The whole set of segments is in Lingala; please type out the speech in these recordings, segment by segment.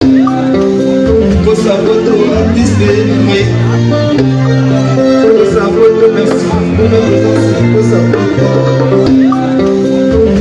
Posa photo artiste, oui. Posa photo, merci pour la présence. Posa photo.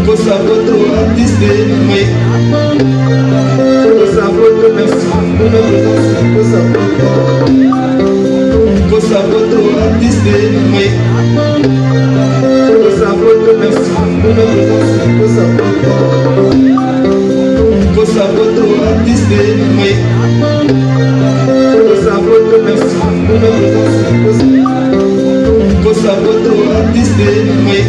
Posa photo artiste, oui. Posa photo, merci pour la présence. Posa photo. Posa photo artiste, oui. Posa photo, merci pour la présence. Posa photo. Posa photo artiste, oui. Posa photo, merci pour la présence. Posa photo artiste, oui.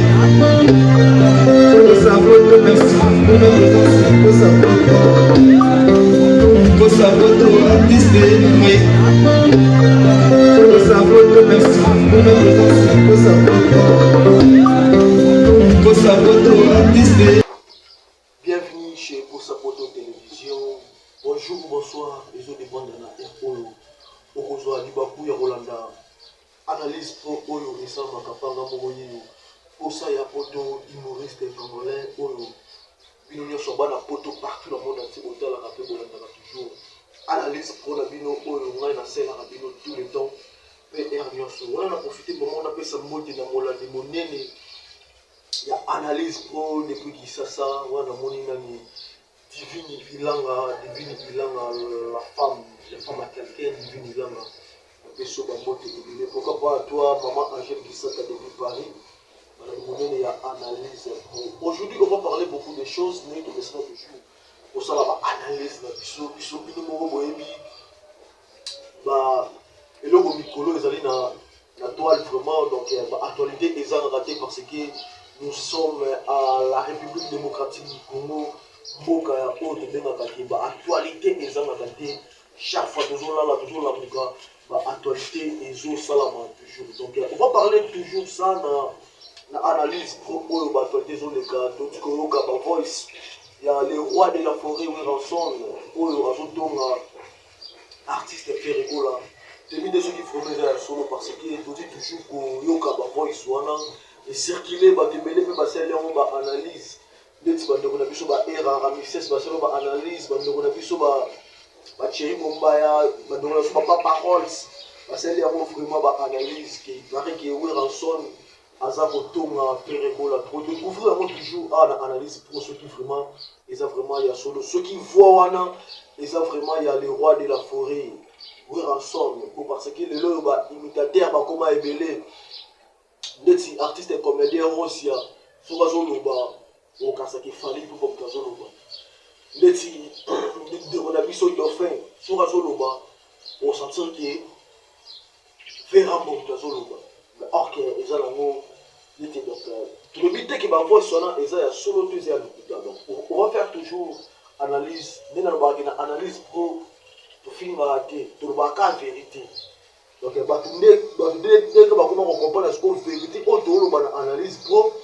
Posa photo, merci pour la présence. Posa photo. Posa photo artiste, oui. Posa photo, merci pour la présence. Posa photo. Posa photo artiste. Bienvenue chez Posa Photo Télévision. Bonjour, bonsoir, les autres dépendent de la RPO. Okozwa Libaku ya Rolanda. Analyse pro Oyo et Sama Kapanga Mogoyeyo. Posa ya poto humoriste congolais Oyo. Bino nyonso bana poto partout dans le monde entier. Otala Kapé Bolanda toujours. Analyse pro la bino Oyo. Ngai na sela la bino tout le temps. PR nyonso. On a profité pour moi on appelle ça mode na molandi monene. Il y a analyse pro depuis Kisasa. On a moni nani. Divine Vilanga, la femme à quelqu'un, Divine Vilanga. Pourquoi pas à toi, maman Angèle Kissaka depuis Paris. Il y a analyse. Aujourd'hui, on va parler beaucoup de choses, mais de laissons toujours. Pour ça, on va analyse. Et là, Mikolo, ils allaient dans la toile vraiment. Donc, l'actualité est ratée parce que nous sommes à la République démocratique du Congo. Boka ya haute bengaka ba actualité ezanga te chaque fois toujours là ba actualité ezo salama toujours. Donc on va parler toujours ça na analyse pro oyo ba actualité zo le cas donc ko yoka ba voice il y a le roi de la forêt Ranson oyo azotonga artiste Ferregola demi de ceux qui font des solo parce que tout toujours ko yoka ba voice wana et circuler ba tembele pe ba sele on ba analyse ndeti bandeko na biso ba era ramixes baselo ba analyse bandeko na biso ba Thierry Mombaya bandeko na biso ba paroles baselo ya vraiment ba analyse qui paraît que Ranson aza kotonga Ferregola pour découvrir vraiment toujours na analyse pour ceux qui vraiment ils ont vraiment il y a solo ceux qui voient wana ils ont vraiment il y a le roi de la forêt Ranson parce que le lo ba imitateur ba koma ebele ndeti artiste et comédien aussi soka zoloba au cas qui fallait pour comme Kazoloba. Ndeti de on a vu sur dauphin sur Kazoloba on sentir que vera bon Kazoloba. Mais or que ils ont l'amour n'était donc tout le but que ma voix sonna ils ont solo tous et donc on va faire toujours analyse mais on va analyse pro to film raté to ba ka vérité. Donc ba tunde que ba comment on comprend la vérité au to ba analyse pro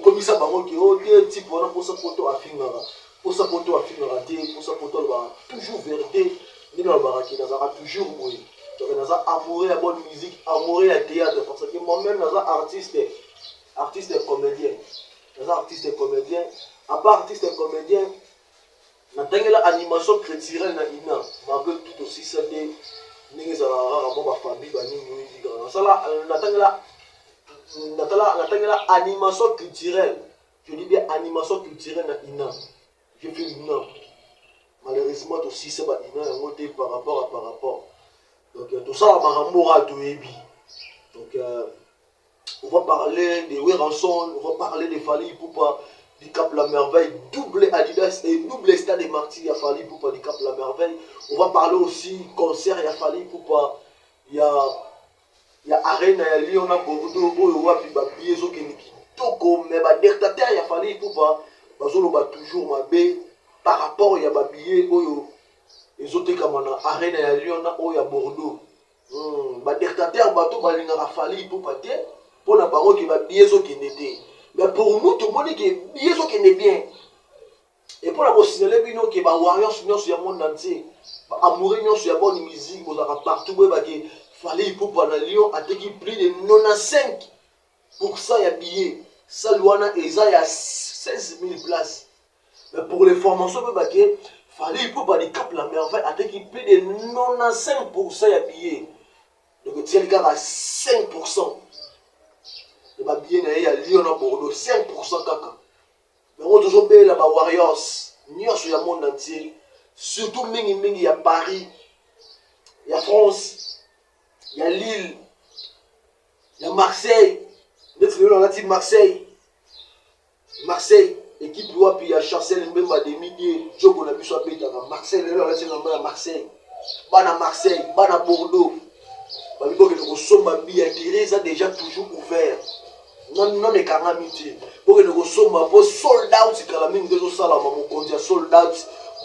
comme ça bango qui au type voilà pour sa photo afingara pour sa photo afingara pour sa photo ba toujours vérité ni na ba qui nazara toujours oui donc naza amoureux à bonne musique amoureux à théâtre parce que moi même naza artiste et comédien naza artiste et comédien à part artiste et comédien natangela animation culturelle na ina malgré tout aussi ça des ningi za rarement ba famille ba ningi musique na sala natangela animation culturelle. Je dis bien animation culturelle na ina. Je fais ina. Malheureusement aussi c'est pas ina monté par rapport. Donc tout ça maramora to ebi. Donc on va parler de Ranson, on va parler de Fally Ipupa du Cap La Merveille, double Adidas et double Stade des Martyrs, Fally Ipupa du Cap La Merveille. On va parler aussi concert, il y a Fally Ipupa, il y a Arena ya Lyon na Bordeaux oyo wapi ba biezo keniki toko mais ba dictateur ya Fally Ipupa bazolo ba toujours mabe par rapport ya ba billet oyo ezoteka mana Arena ya Lyon na oyo ya Bordeaux ba dictateur bato balinga Fally Ipupa te pona bango ki ba biezo kenete mais pour nous tout monde que biezo kene bien et pour la signaler bino que ba warriors nyonso ya monde entier ba amoureux nyonso ya bonne musique bozaka partout ba ke Fally Ipupa na Lyon a été plus de 95% ya billets. Ça, Luana, il y a 16 000 places. Mais pour les formations, Fallait pour pas les cap la merveille à qui plus de 95% à billets. Donc tiens le gars à 5%. Et ma billet à Lyon à Bordeaux 5% caca. Mais on toujours bien là-bas Warriors. New sur le monde entier. Surtout il y a Paris. Il y a France. Il y a Lille. Il y a Marseille. On a dit Marseille. Marseille. Équipe loi puis il y a Chancel Mbemba des milliers. Djogo na biso abeta Marseille là là c'est à Marseille. Bana Marseille, bana Bordeaux. Ba bibo que le somba billetterie ça déjà toujours ouvert. Non les calamité. Pour que le somba pour sold out kala mingi de sala mamo kondia sold out.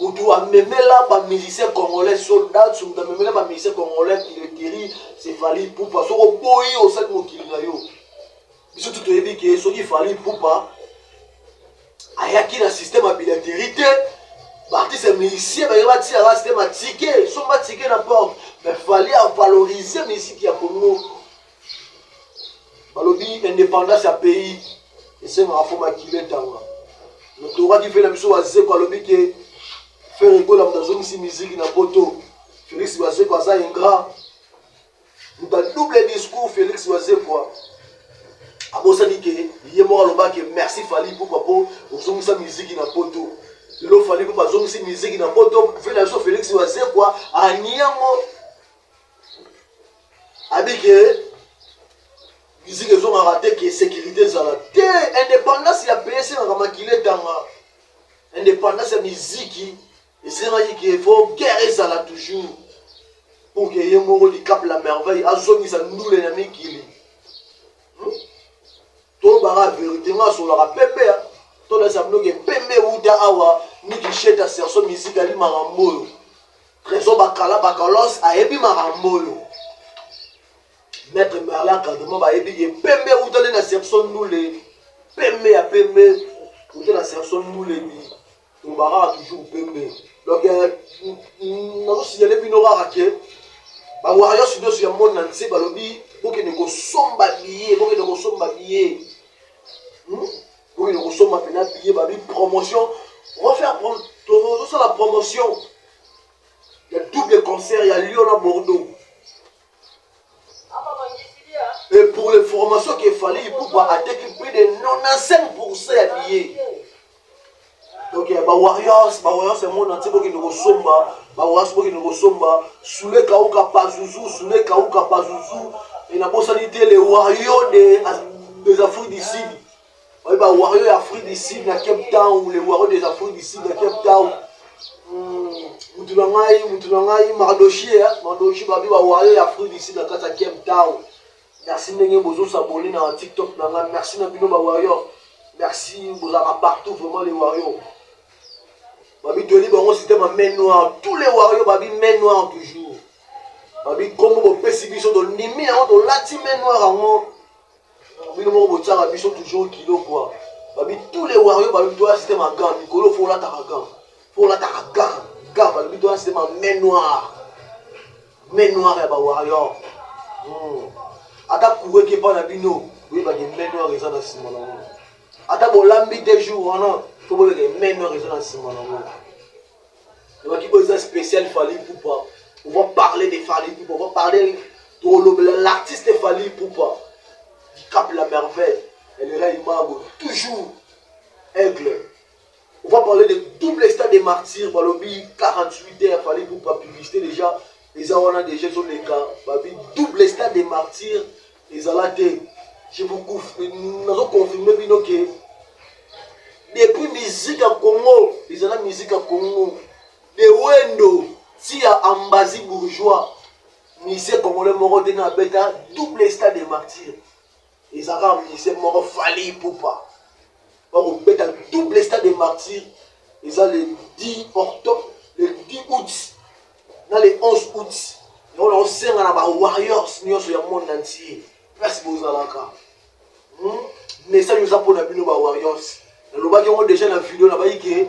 Mutu a memela ba musicien congolais sold out, mutu a memela ba musicien congolais billetterie c'est Fally Ipupa. So ko boyi au set mokili na yo. Biso tout yebi ke so ki Fally Ipupa. Ayaki na système à billetterie, l'artiste musicien, il va dire un système à ticket, son pas ticket n'importe, mais il fallait valoriser la musique qui a pour nous. Balobi, indépendance à pays, et c'est ma forme qui est dans le Torah qui fait la mission à Zeko, Balobi qui fait rigoler dans une musique dans Poto. Félix Wazeko a ça ingrat. Nous avons double discours, Félix Wazeko. Il est mort à merci Fally Ipupa pour sa musique dans Poto. Il a fallu pour sa musique dans Poto. Félix Wazé quoi à Niamo. Avec musique ils ont raté que sécurité ça la indépendance il a payé c'est dans maquiller dans indépendance la musique et c'est vrai qu'il faut guérir ça là toujours pour que y ait mort du cap la merveille à zone ça nous les amis qui to bara vérité nga sur la pembe to la sabno ke pembe uda awa ni ki cheta serso musique ali marambo trésor bakala bakalos ayebi marambo maître Merlin cadrement ba yebi ke pembe uda na serso nous les pembe ya pembe uda na serso nous les bi to bara toujours pembe donc nous signaler binora raké ba warrior sur le monde entier balobi pour que ne ko somba billet pour que ne ko somba billet. Pour nous sommes maintenant payés par une promotion. On va faire la promotion. Il y a double concert, il y a Lyon à Bordeaux. Et pour les formations qu'il fallait, il faut attaquer plus de 95% habillés. Donc il y a Warriors c'est mon entier pour que nous sommes Warriors pour que nous sommes sous les Kaouka Pazouzou, sous les Kaouka Pazouzou. Et la possibilité les Warriors des Afriques du Sud. Les Warriors d'Afrique du Sud à Cape Town, ou les Warriors des Afriques du Sud à Cape Town. Moutounangaï, Mardochi, Babi, Warriors d'Afrique du Sud à Cape Town. Merci de vous s'abonner dans TikTok. Merci de vous Warriors. Merci de vous avoir partout, vraiment les Warriors. Babi, tu dis, bon, c'était ma main noire. Tous les Warriors, Babi, main noire toujours. Babi, comme vous percevez, sur le Nimi, on l'a dit main noire. Oui, nous sommes toujours kilo quoi. Babi, tous les warriors, babi, toi, c'était ma gant. Nicolo, faut la taragan. Faut la taragan. Gant, babi, toi, c'était ma main noire. Main noire, et bah, warrior. Ata courir qui est pas la bino. Oui, bah, il y a main noire, ils ont dans ce moment. Ata bon, l'ambi des jours, non. Faut que les main noire, ils ont dans ce moment. Il y a qui besoin spécial, Fally Ipupa. On va parler de Fally Ipupa. On va parler de l'artiste Fally Ipupa. Cap la merveille, elle est Imago, toujours aigle. On va parler de double stade des martyrs, Balobi 48 heures, Fally Ipupa publicité déjà, les on a déjà sur les cas, double stade des martyrs, les alatés. Je vous confirme que depuis musique à Congo, les ana musique à Congo, les Wendo, si à Ambazi bourgeois, musicien congolais moro de na beta double stade des martyrs. Les Arabes, c'est mort Fally Ipupa. On met un double stade des martyrs. Ils ont le 10 octobre, le 10 août, dans les 11 août. Et on a aussi un Warriors, nous sommes le monde entier. Merci beaucoup, Zalaka. Mais ça nous a pour la Warriors. Nous avons déjà la vidéo là-bas que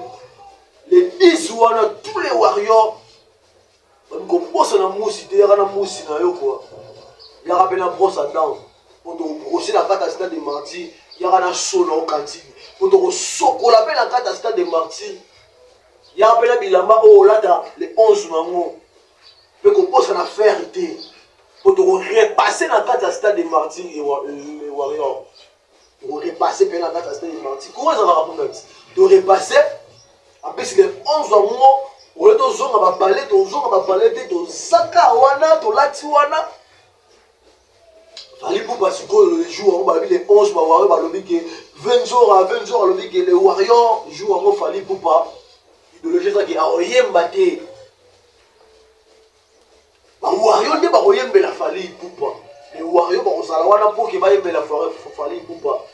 les 10 ou tous les Warriors, on commence à moussi, il y a un moussi, il y a un brosse à dents. Pour brosser la carte à stade des martyrs, il y a un solo au cantine. Pour te socoler la carte à stade des martyrs, Il y a appelé Bilamba, oh là, les 11 mango. Peut qu'on pose en affaire, pour te repasser dans le stade des martyrs et les warriors. Pour repasser dans le stade des martyrs. Comment ça va répondre? De repasser, après c'est les 11 mango, on est aux on va parler, de Saka Wana, de Latiwana. Fallait pour parce que le jour, on va les 11 warriors, on va le dire que 20 jours à 20 jours, on va le dire que les warriors jouent en fallait pour pas. Idéologie ça qui a rien batté. Bah warrior ne va rien bela fallait pour pas. Les warriors bah on s'en va pour que va bela fallait pour pas.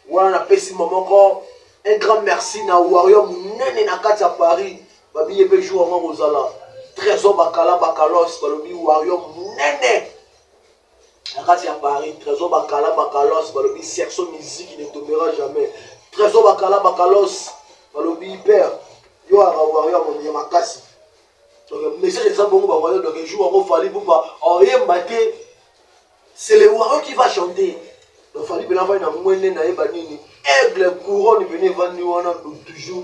Wana na pesi maman encore un grand merci na warrior munene na kati à Paris. Ba biye pe jour en Rosala. Trésor bakala bakalos balobi warrior munene. Na kati à Paris, Trésor bakala bakalos balobi section musique qui ne tombera jamais. Trésor bakala bakalos balobi père yo a warrior mon yamakasi. Donc le message est ça bon ba warrior donc jour en fallait pour pas en yembaté. C'est le warrior qui va chanter. Donc fallait bien avoir une moyenne na yebanini. Aigle couronne venez vendre wana toujours.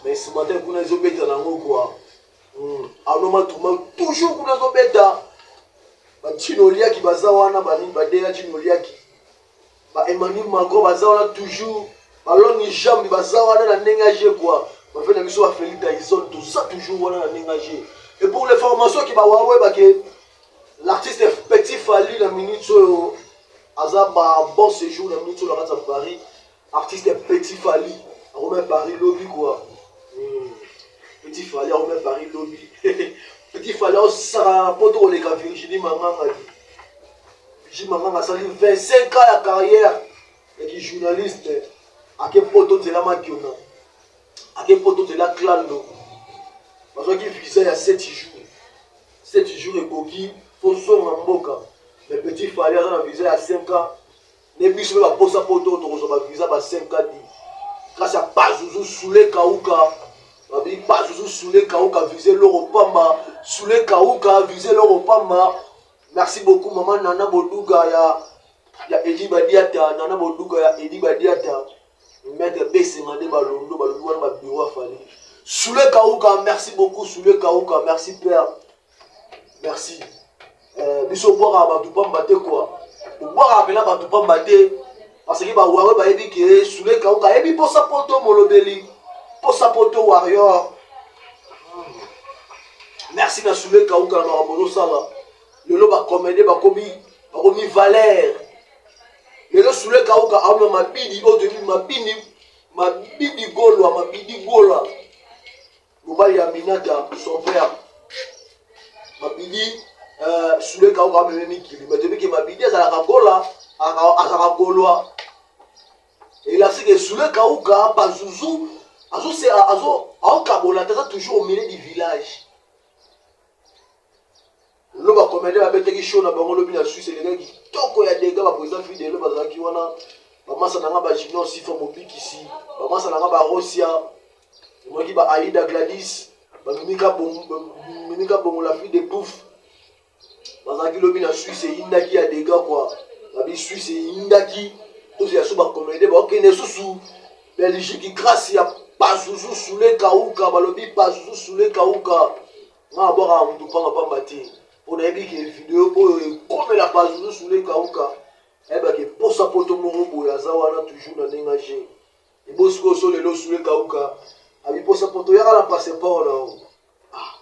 Mais ce matin, vous n'avez pas été dans le quoi. Toujours vous n'avez pas été. Chinolia qui bazawana, badea Chinolia qui. Emmanuel Macron bazawana toujours. Ballon ni jambe bazawana na nengagé quoi. Ma fait la mission à Félix Tyson, tout ça toujours wana na nengagé. Et pour les formations qui bawawe l'artiste est Petit Fally la minute sur Azaba bon séjour la minute sur la race à Paris. Artiste est Petit Fally. On remet Paris lobby quoi. Petit Fally, on remet Paris lobby. Petit Fally, on s'en pour les gars. Virginie Manganga. Virginie Manganga, ça dit 25 ans de carrière. Et qui est journaliste. À quel point tu es là, Makiona. À quel point tu es là, Clando. Parce qu'il visait il y a 7 jours. 7 jours et Boki, il faut son en boca. Mais Petit Fally, on a visé il y a 5 ans. Les bus, on va poser sa photo, on va viser à 5 ans. Grâce à Pazouzou Soulé Kaouka, Pazouzou Soulé Kaouka visé l'Europama, Soulé Kaouka visé l'Europama. Merci beaucoup, maman Nana Bodouga, il y a Edi Badiata, Nana Bodouga, il y a Edi Badiata. Maître Bessimane Balondo, Balondo, ma bureau a fallu. Soulé Kaouka, merci beaucoup, Soulé Kaouka, merci Père. Merci. Biso boire à Batoupa Mbate quoi. Boire à Bena Batoupa Mbate. Parce que bah warrior bah ebi que sous les kaouka ebi pour sa poto molobeli pour sa poto warrior. Merci na sous les kaouka na rabono sala. Le lo ba comédie ba komi Valère. Le lo sous les kaouka a ma bidi au début ma bidi gola. Moba ya Minata son père. Ma bidi sous les kaouka a même mikili. Mais depuis que ma bidi ça la gola à Gaulois. Et là, c'est que sous le Kaouka, Pazouzou, c'est en Kabola, toujours au milieu du village. Le bas comédie avec des choses, on a le Suisse, et les gars qui toquent, il y a des gars, par exemple, fidèles, qui ont maman Sananga Bajino aussi, fait mon pic ici. Maman Sananga Barosia, moi qui va Aïda Gladys, Mimika Bon, la fille des poufs. Parce que le Suisse, et Indaki a des gars, quoi. La vie suisse et Indaki, tous les sous comédie, ok, ne sous Belgique, grâce il y a pas sous les Kaouka, balobi pas sous les Kaouka. On va avoir un tout pas battu. On a vu que les vidéos pour comme la pas sous les Kaouka. Eh ben que pour sa poto moro pour ya zawana toujours na nengagé. Et bosco sur les lots sous les Kaouka. Abi pour sa poto ya la passeport là. Ah.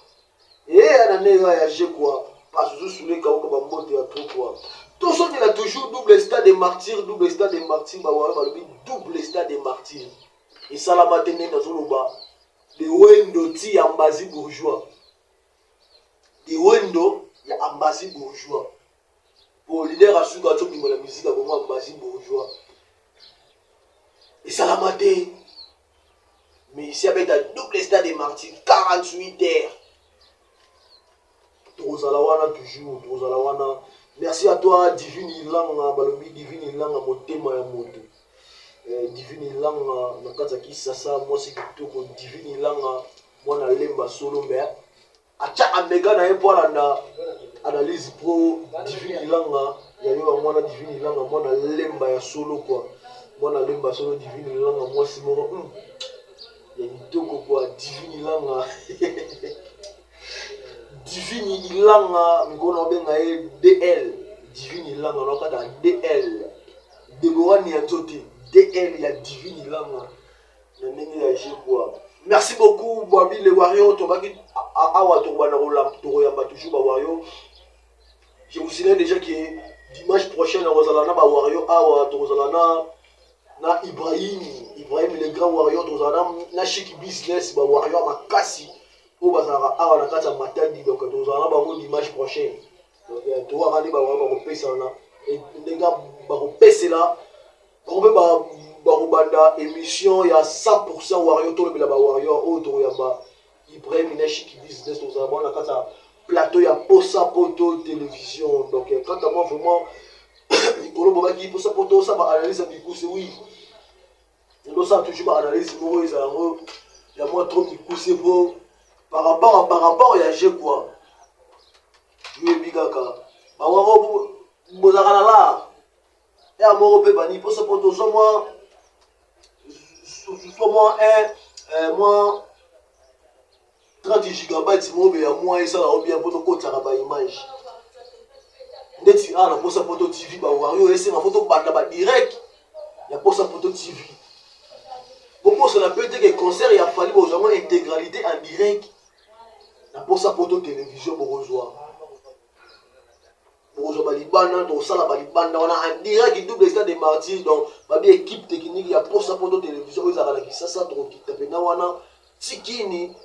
Et ana nega ya je quoi. Pas sous les Kaouka ba mbote ya trop quoi. Tout ça, il a toujours double stade des martyrs, double stade des martyrs, double stade des martyrs. Et ça, la matinée, dans le bas, des Wendo, il y a Ambazi bourgeois. Des Wendo, il y a Ambazi bourgeois. Pour le leader à Sougato, il y a la musique à vraiment Ambazi bourgeois. Et ça, la matinée. Mais ici, avec un double stade des martyrs, 48 heures. Trozalawana toujours, Trozalawana. Merci à toi, Divine Ilanga, Balobi, Divine Ilanga, Motema ya Moto. Divine Ilanga, Nakazaki Sasa, moi c'est que Divine Ilanga, moi na lemba solo, mais acha amega na epo na analyse pro, Divine Ilanga, yayo moi na Divine Ilanga, moi na lemba ya solo quoi. Moi na lemba solo, Divine Ilanga, moi c'est mon. ya kitoko kwa Divine Ilanga Divine Ilanga mikona obenga ye DL Divine Ilanga nakata DL Deborah Nianzote DL ya Divine Ilanga na ndenge ya jikwa. Merci beaucoup Boabi les Warriors tobaki awa tobana rola toroyamba toujours ba Warriors. Je vous signale déjà que dimanche prochain na Rosalana ba Warriors awa tozalana na Ibrahim le grand Warrior tozalana na Chic Business ba Warriors makasi o bazara awa na kata matadi donc tozalana ba dimanche prochain. Donc to waka ba Warriors ba pesa na et ndenga ba pesela ba barubanda émission ya 100% Warrior to le ba Warrior auto ya ba Ibrahim na Chic Business tozalana na kata plateau ya Posa Poto télévision. Donc quand moi vraiment Nicolo Bobaki Posa Poto ça va analyser du coup c'est oui. Nous ça toujours analyse pour eux il y a moins trop de coups c'est beau par rapport il y a j'ai quoi. Jouer bigaka. Ba waro bozakana là. Et à mon repé bani Posa Poto soit moi moins 30 gigabytes mobile à moi et ça là bien pour ko tsaka ba image ndeti ana Posa Poto TV ba Warrior ese ma photo banda ba direct ya Posa Poto TV pour ça peut dire que concert il a fallu aux intégralité en direct na Posa Poto télévision pour rejoindre balibana to sala balibana on a en direct double stade des martyrs donc ba bien équipe technique ya Posa Poto télévision ils a la qui ça trop qui tape na wana tikini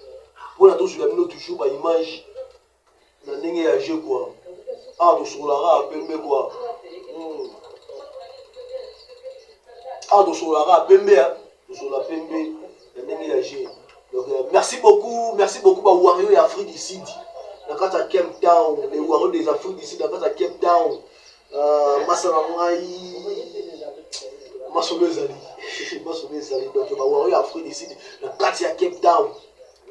pour la touche la minute toujours ba image na ndenge ya jeu quoi ah to sur la pembe quoi ah to sur la pembe sur la pembe na ndenge ya jeu. Donc merci beaucoup ba Warrior et Afrique du Sud na kata Cape Town les Warriors des Afrique du Sud na kata Cape Town masana ngai masomezali donc ba Warrior Afrique du Sud na kata Cape Town.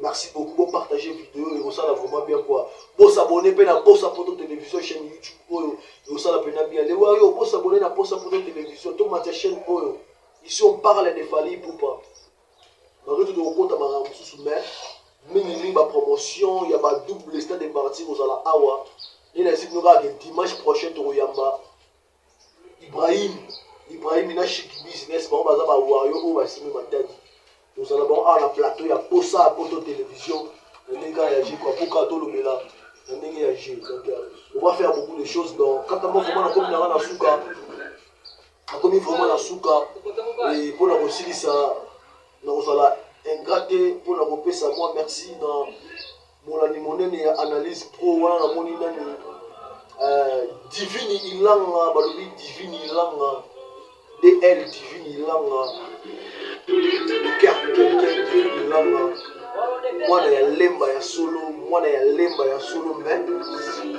Merci beaucoup pour partager vidéo et ça là vraiment bien quoi. Pour s'abonner à Posa Poto télévision chaîne YouTube et ça là bien les Warriors pour s'abonner à Posa Poto télévision tout ma chaîne Oyo. Ici on parle des Fally Ipupa. Malgré tout on compte à ma sous mais minimum ba promotion il y a ba double stade de partir aux ala awa. Et là c'est nous va dimanche prochain to Yamba. Ibrahim na Chic Business ba ba Warrior ou ba simi matadi. Nous allons avoir un plateau, il y a Posa Poto télévision, on va faire beaucoup de choses. Donc, quand on va vraiment la souka, comme vraiment la souka, et pour la aussi ça, nous allons ingrater pour la repérer ça. Moi, merci dans mon analyse pro, voilà, mon Divine Ilanga, Balobi Divine Ilanga, DL Divine Ilanga. Le cœur de quelqu'un qui est moi ya lemba ya solo mais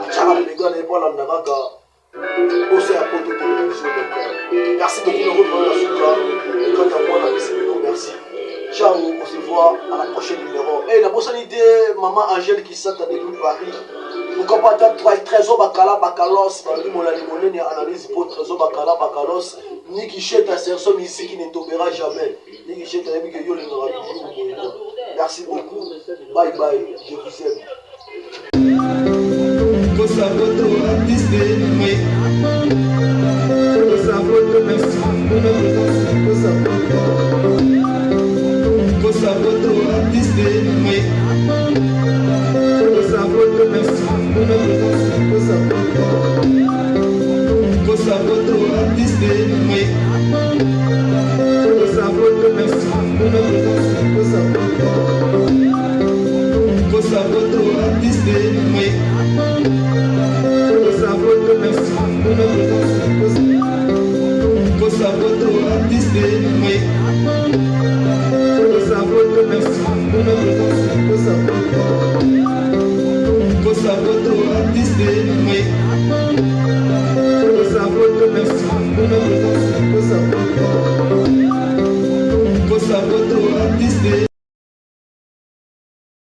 achaka les gars n'est pas là ndaka aussi à Poto télévision. Merci beaucoup de la souka et quand à moi la merci. Ciao, on se voit à la prochaine numéro. Et la possibilité maman Angèle qui s'attend depuis Paris. Pourquoi pas t'as trésor bakalos parmi mon limonène analyse pour trésor bakalos ni qui chète à personne ici qui ne tombera jamais. Ni qui chète à que yo le toujours. Merci beaucoup. Bye bye. Je vous aime. Posa Poto artiste mais Posa Poto merci pour notre présence. Posa Poto artiste